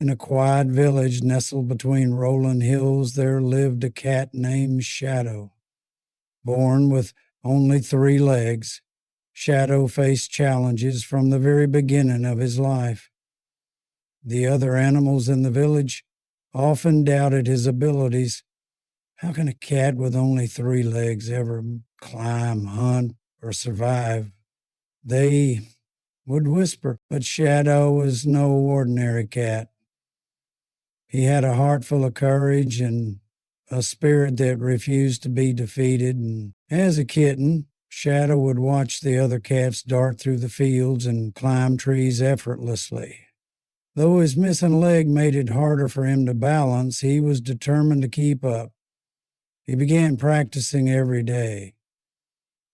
In a quiet village nestled between rolling hills, there lived a cat named Shadow. Born with only 3 legs, Shadow faced challenges from the very beginning of his life. The other animals in the village often doubted his abilities. How can a cat with only 3 legs ever climb, hunt, or survive? They would whisper, but Shadow was no ordinary cat. He had a heart full of courage and a spirit that refused to be defeated. And as a kitten, Shadow would watch the other cats dart through the fields and climb trees effortlessly. Though his missing leg made it harder for him to balance, he was determined to keep up. He began practicing every day.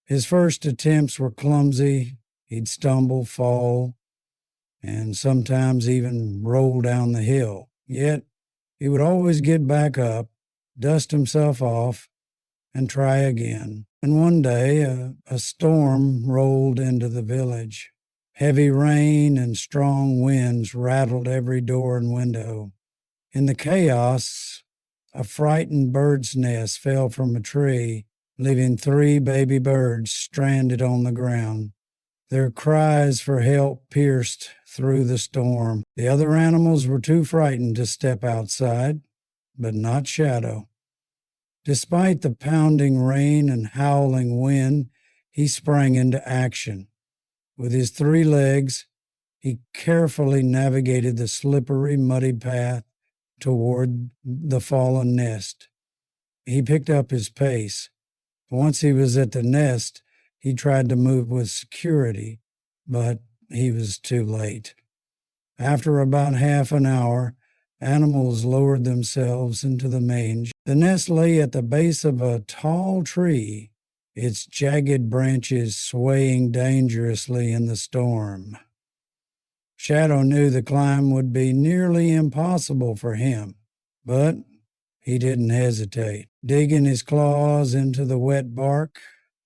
His first attempts were clumsy. He'd stumble, fall, and sometimes even roll down the hill. Yet, he would always get back up, dust himself off, and try again. And one day, a storm rolled into the village. Heavy rain and strong winds rattled every door and window. In the chaos, a frightened bird's nest fell from a tree, leaving 3 baby birds stranded on the ground. Their cries for help pierced through the storm. The other animals were too frightened to step outside, but not Shadow. Despite the pounding rain and howling wind, he sprang into action. With his 3 legs, he carefully navigated the slippery, muddy path toward the fallen nest. He picked up his pace. Once he was at the nest, he tried to move with security, but he was too late. After about half an hour, animals lowered themselves into the mange. The nest lay at the base of a tall tree, its jagged branches swaying dangerously in the storm. Shadow knew the climb would be nearly impossible for him, but he didn't hesitate. Digging his claws into the wet bark,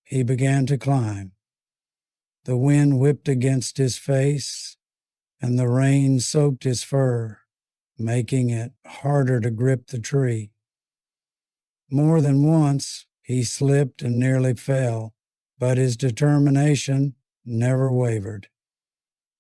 he began to climb. The wind whipped against his face, and the rain soaked his fur, making it harder to grip the tree. More than once, he slipped and nearly fell, but his determination never wavered.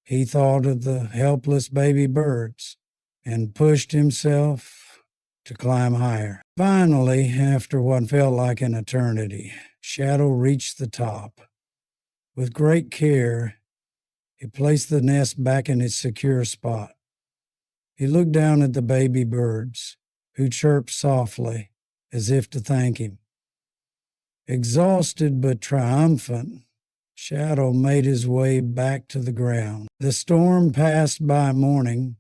He thought of the helpless baby birds and pushed himself to climb higher. Finally, after what felt like an eternity, Shadow reached the top. With great care, he placed the nest back in its secure spot. He looked down at the baby birds, who chirped softly, as if to thank him. Exhausted but triumphant, Shadow made his way back to the ground. The storm passed by morning,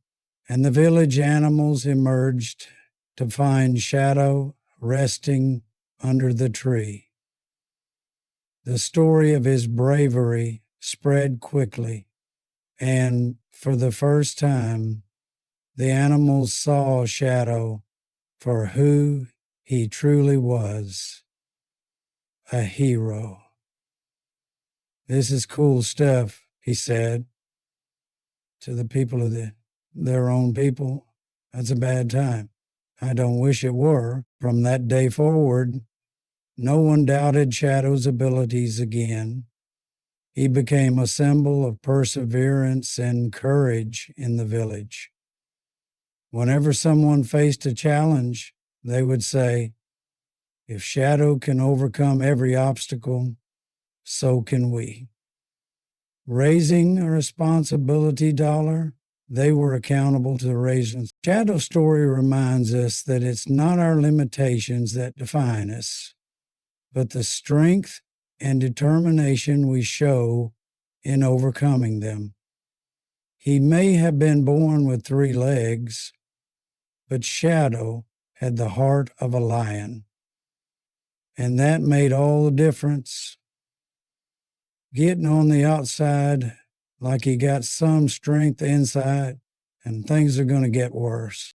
and the village animals emerged to find Shadow resting under the tree. The story of his bravery spread quickly, and for the first time, the animals saw Shadow for who he truly was, a hero. "This is cool stuff," he said. To the people of their own people, that's a bad time. I don't wish it were. From that day forward, no one doubted Shadow's abilities again. He became a symbol of perseverance and courage in the village. Whenever someone faced a challenge, they would say, "If Shadow can overcome every obstacle, so can we." Raising a responsibility dollar, they were accountable to the raisins. Shadow's story reminds us that it's not our limitations that define us, but the strength and determination we show in overcoming them. He may have been born with 3 legs, but Shadow had the heart of a lion, and that made all the difference. Getting on the outside like he got some strength inside, and things are going to get worse.